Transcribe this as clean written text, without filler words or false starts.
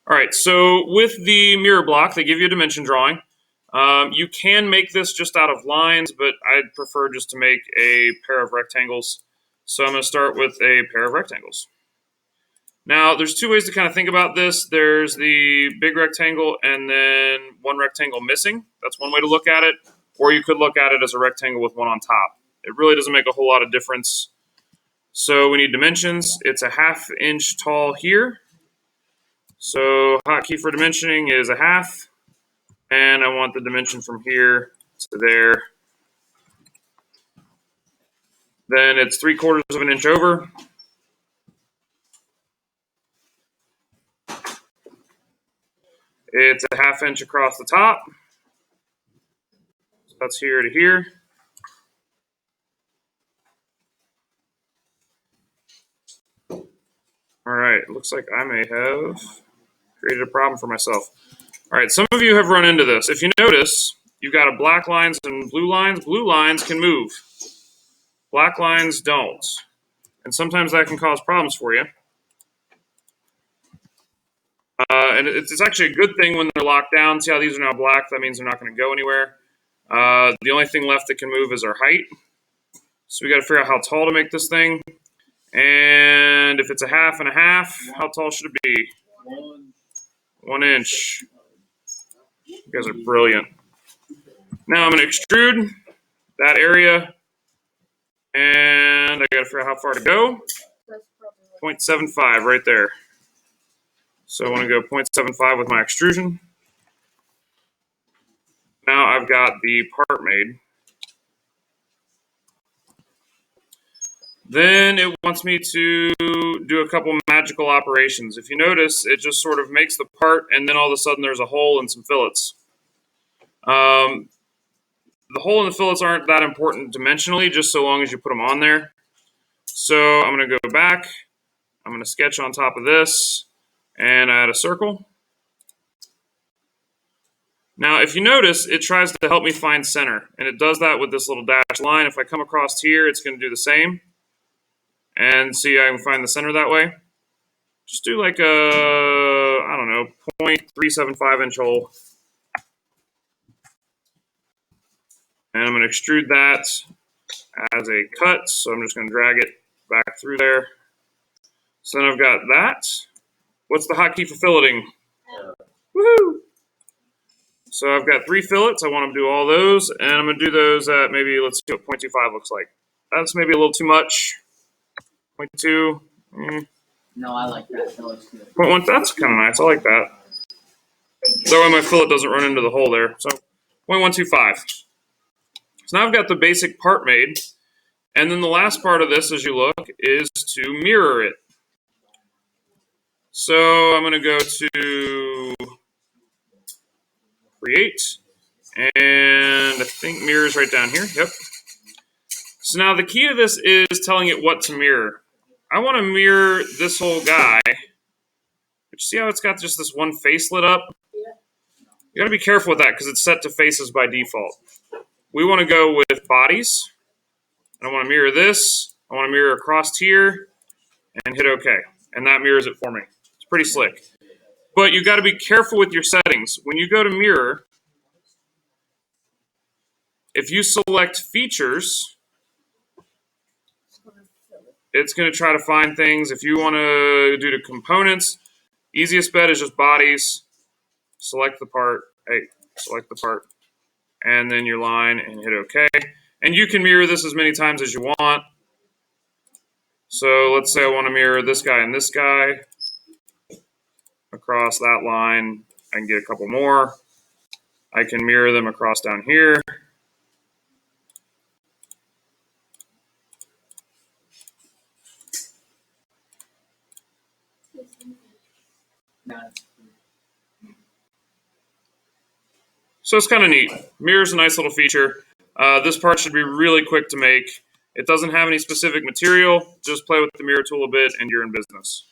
All right, so with the mirror block, they give you a dimension drawing. You can make this just out of lines, but I'd prefer just to make a pair of rectangles. So I'm going to start with a pair of rectangles. Now, there's two ways to kind of think about this. There's the big rectangle and then one rectangle missing. That's one way to look at it. Or you could look at it as a rectangle with one on top. It really doesn't make a whole lot of difference. So we need dimensions. It's a 1/2 inch tall here. So hotkey for dimensioning is a 1/2. And I want the dimension from here to there. Then it's 3/4 of an inch over. It's a 1/2 inch across the top. So that's here to here. All right, looks like I may have created a problem for myself. All right, some of you have run into this. If you notice, you've got a black lines and blue lines. Blue lines can move. Black lines don't. And sometimes that can cause problems for you. And it's actually a good thing when they're locked down. See how these are now black? That means they're not going to go anywhere. The only thing left that can move is our height. So we got to figure out how tall to make this thing. And if it's a 1/2 and a 1/2, how tall should it be? 1 inch. You guys are brilliant. Now I'm going to extrude that area. And I got to figure out how far to go. 0.75 right there. So I want to go 0.75 with my extrusion. Now I've got the part made. Then it wants me to do a couple magical operations. If you notice, it just sort of makes the part, and then all of a sudden there's a hole and some fillets. The hole and the fillets aren't that important dimensionally, just so long as you put them on there. So I'm going to go back. I'm going to sketch on top of this and add a circle. Now, if you notice, it tries to help me find center, and it does that with this little dashed line. If I come across here, it's going to do the same. And see, I can find the center that way. Just do like a, I don't know, 0.375 inch hole. And I'm going to extrude that as a cut. So I'm just going to drag it back through there. So then I've got that. What's the hotkey for filleting? Woohoo! So I've got 3 fillets. I want to do all those. And I'm going to do those at maybe, let's see what 0.25 looks like. That's maybe a little too much. 0.2. No, I like that. That looks good. 0.1. That's kind of nice. I like that. That way my fillet doesn't run into the hole there. So 0.125. So now I've got the basic part made. And then the last part of this, as you look, is to mirror it. So I'm going to go to create. And I think mirror is right down here. Yep. So now the key to this is telling it what to mirror. I want to mirror this whole guy. But you see how it's got just this one face lit up? Yeah. You got to be careful with that because it's set to faces by default. We want to go with bodies. I want to mirror this. I want to mirror across here and hit OK. And that mirrors it for me. It's pretty slick. But you got to be careful with your settings. When you go to mirror, if you select features, it's going to try to find things. If you want to do the components, easiest bet is just bodies. Select the part. Hey, select the part. And then your line and hit OK. And you can mirror this as many times as you want. So let's say I want to mirror this guy and this guy across that line. I can get a couple more. I can mirror them across down here. So it's kind of neat. Mirror's a nice little feature. This part should be really quick to make. It doesn't have any specific material. Just play with the mirror tool a bit and you're in business.